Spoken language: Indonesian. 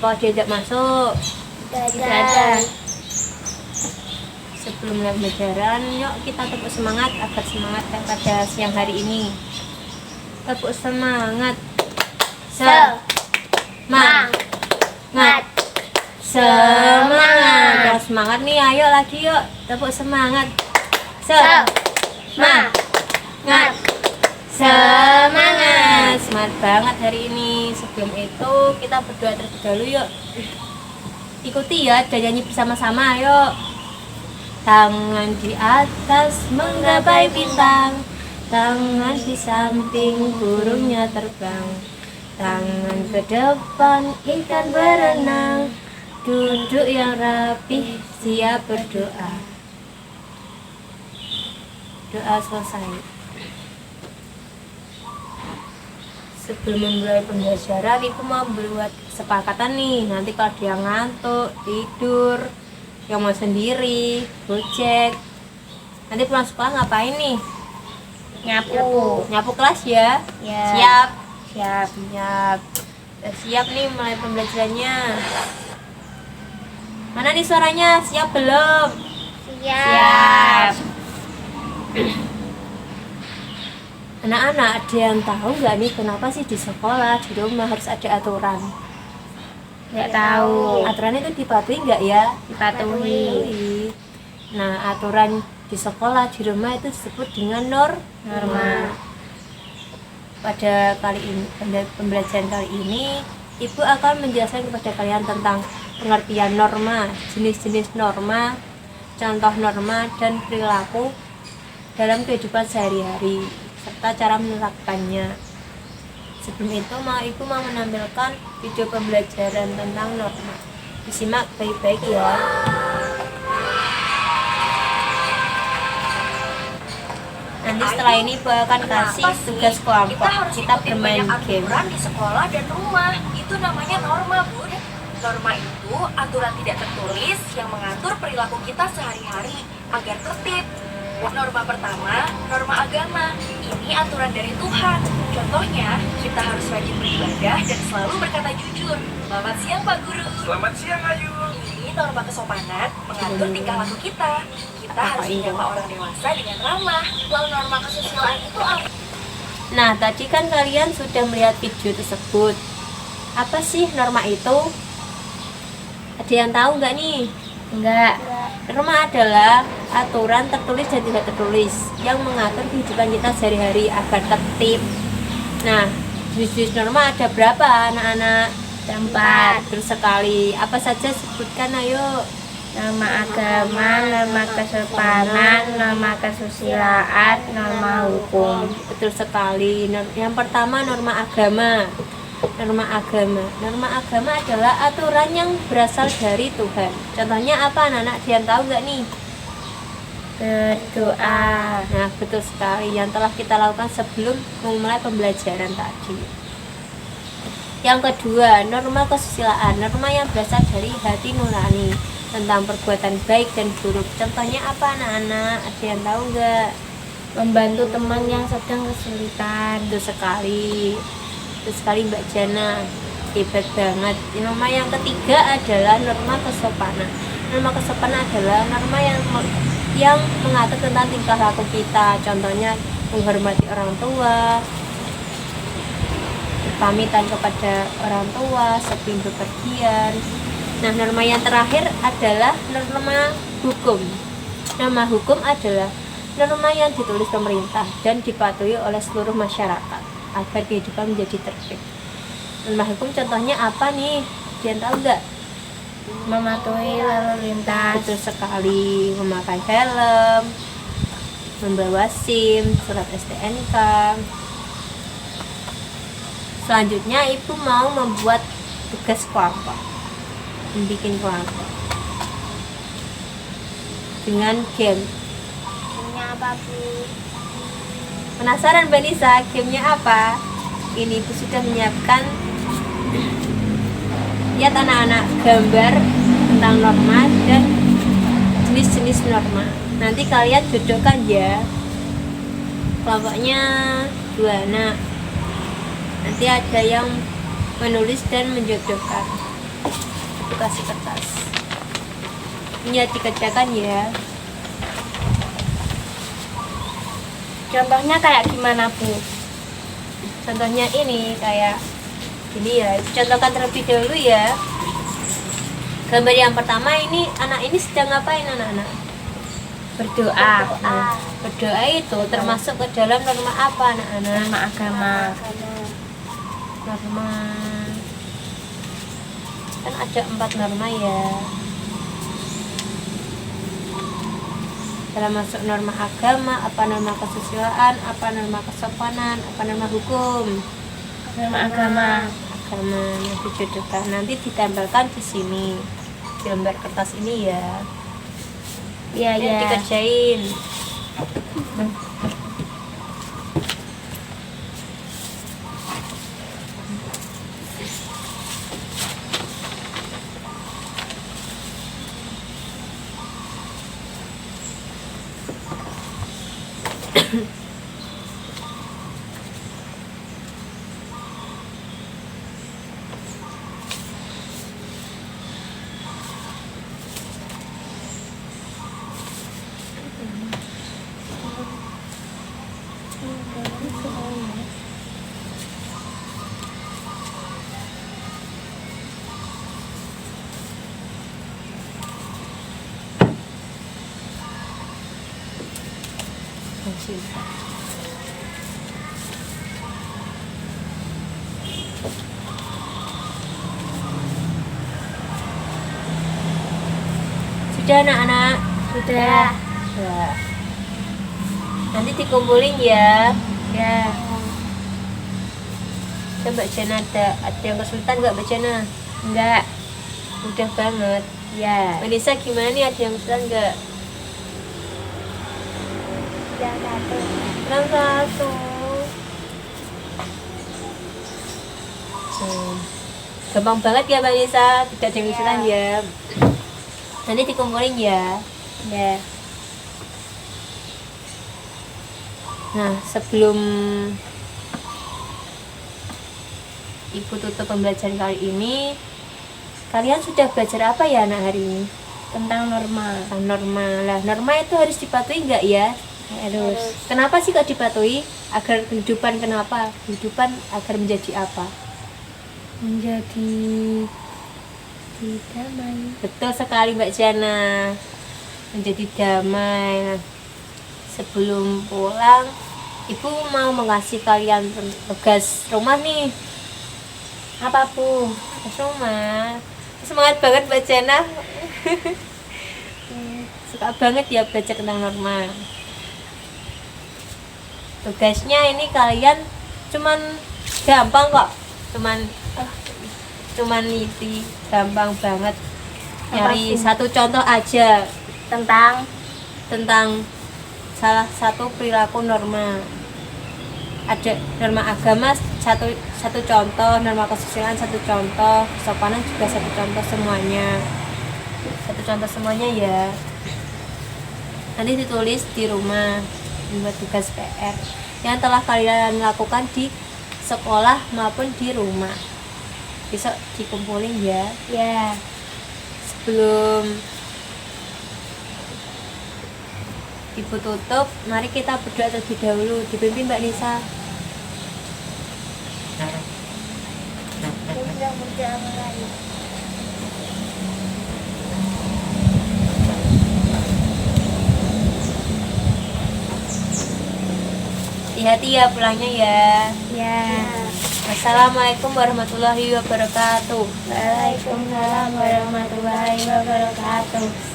Apa diajak masuk? Tidak ada. Sebelum mulai pembelajaran, yuk kita tepuk semangat agar semangat pada siang hari ini. Tepuk semangat. Semangat. Semangat. Kalau semangat nih, ayo lagi yuk. Tepuk semangat. Semangat. Semangat. Semangat banget hari ini. Sebelum itu kita berdoa terlebih dahulu yuk. Ikuti ya dan nyanyi bersama-sama ayo. Tangan di atas menggapai bintang, tangan di samping burungnya terbang, tangan ke depan ikan berenang, duduk yang rapih siap berdoa. Doa selesai. Sebelum memulai pembelajaran, ibu mau buat kesepakatan nih. Nanti kalau dia ngantuk, tidur, yang mau sendiri, gojek, nanti pulang sekolah ngapain nih? Nyapu kelas ya? Ya. Siap. Udah siap nih mulai pembelajarannya. Mana nih suaranya? Siap belum? Siap. Anak-anak, ada yang tahu nggak nih kenapa sih di sekolah, di rumah harus ada aturan? Nggak tahu. Aturan itu dipatuhi nggak ya? Dipatuhi. Nah, aturan di sekolah, di rumah itu disebut dengan norma. Pada kali ini, pada pembelajaran kali ini, ibu akan menjelaskan kepada kalian tentang pengertian norma, jenis-jenis norma, contoh norma dan perilaku dalam kehidupan sehari-hari, serta cara menerapkannya. Sebelum itu, ibu mau menampilkan video pembelajaran tentang norma. Disimak baik-baik ya. Nanti setelah ini ibu akan kasih tugas kelompok. Kita bermain game. Aturan di sekolah dan rumah itu namanya norma, Bun. Norma itu aturan tidak tertulis yang mengatur perilaku kita sehari-hari agar tertib. Norma pertama, norma agama. Ini aturan dari Tuhan. Contohnya, kita harus rajin beribadah dan selalu berkata jujur. Selamat siang, Pak Guru. Selamat siang, Ayu. Ini norma kesopanan mengatur tingkah laku kita. Kita harus menyapa orang dewasa dengan ramah. Lalu norma kesusilaan itu apa? Nah, tadi kan kalian sudah melihat video tersebut. Apa sih norma itu? Ada yang tahu nggak nih? Enggak. Norma adalah aturan tertulis dan tidak tertulis yang mengatur kehidupan kita sehari-hari agar tertib. Nah, jenis-jenis norma ada berapa anak-anak? 4. Terus sekali. Apa saja sebutkan ayo. Norma agama, norma kesopanan, norma kesusilaan, norma hukum. Betul sekali. Yang pertama norma agama. Norma agama adalah aturan yang berasal dari Tuhan. Contohnya apa anak-anak? Dia tahu nggak nih? Berdoa. Nah, betul sekali yang telah kita lakukan sebelum memulai pembelajaran tadi. Yang kedua, norma kesusilaan. Norma yang berasal dari hati nurani tentang perbuatan baik dan buruk. Contohnya apa anak-anak? Ada yang tahu nggak? Membantu teman yang sedang kesulitan. Betul sekali. Mbak Jana, hebat banget. Norma yang ketiga adalah norma kesopanan. Norma kesopanan adalah norma yang mengatur tentang tingkah laku kita. Contohnya menghormati orang tua, pamitan kepada orang tua sebelum bepergian. Nah, norma yang terakhir adalah norma hukum. Norma hukum adalah norma yang ditulis pemerintah dan dipatuhi oleh seluruh masyarakat agar kehidupan menjadi tertib. Norma hukum contohnya apa nih? Kalian tahu nggak? Mematuhi lalu lintas. Betul sekali. Memakai helm, membawa SIM, surat STNK. Selanjutnya ibu mau membuat tugas kelompok, membuat kelompok dengan game. Gamenya apa, Bu? Penasaran Mbak Nisa, gamenya apa? Ini ibu sudah menyiapkan. Lihat anak-anak, gambar tentang norma dan jenis-jenis norma. Nanti kalian jodohkan ya. Kelompoknya 2 anak. Nanti ada yang menulis dan menjodohkan. Ibu kasih kertas. Ini ya dikerjakan ya. Contohnya kayak gimana, Bu? Contohnya ini kayak gini ya. Contohkan terlebih dahulu ya. Gambar yang pertama ini anak ini sedang ngapain anak-anak? Berdoa. Nah, berdoa itu termasuk ke dalam norma apa anak-anak? Norma agama. Norma kan ada 4 norma ya. Dalam masuk norma agama, apa norma kesusilaan, apa norma kesopanan, apa norma hukum. Norma agama. Agama yang dijodohkan nanti ditempelkan di sini di lembar kertas ini ya. Iya, Ya, ya. dikerjain. Sudah anak-anak? Sudah. Ya. Nanti dikumpulin ya. Ya. Coba Jana ada yang kesulitan nggak Mbak Jana? Enggak. Mudah banget. Ya. Melisa gimana nih, ada yang kesulitan nggak? Yang satu. Yang satu. Gampang banget ya Mbak Lisa, tidak ada yang kesulitan ya. Nanti dikumpulin ya. Ya. Nah, sebelum Ibu tutup pembelajaran kali ini, kalian sudah belajar apa ya anak hari ini? Tentang norma. Tentang norma. Lah, norma itu harus dipatuhi nggak ya? Harus. Kenapa sih kok dipatuhi? Agar kehidupan kenapa? Kehidupan agar menjadi apa? Menjadi damai. Betul sekali Mbak Jana. Menjadi damai. Sebelum pulang, Ibu mau mengasih kalian tugas rumah nih. Apa, Bu? Tugas rumah. Semangat banget Mbak Jana. Suka banget ya belajar tentang norma. Tugasnya ini kalian cuman gampang kok. Cuman itu gampang banget. Nyari sih? satu contoh aja Tentang salah satu perilaku norma. Ada norma agama satu contoh, norma kesusilaan satu contoh, kesopanan juga satu contoh semuanya. Satu contoh semuanya ya. Nanti ditulis di rumah buat tugas PR yang telah kalian lakukan di sekolah maupun di rumah. Besok dikumpulin ya. ya. Sebelum Ibu tutup, mari kita berdoa terlebih dahulu. Dipimpin Mbak Nisa. Hati-hati ya pulangnya ya. Ya. Wassalamualaikum warahmatullahi wabarakatuh. Waalaikumsalam warahmatullahi wabarakatuh.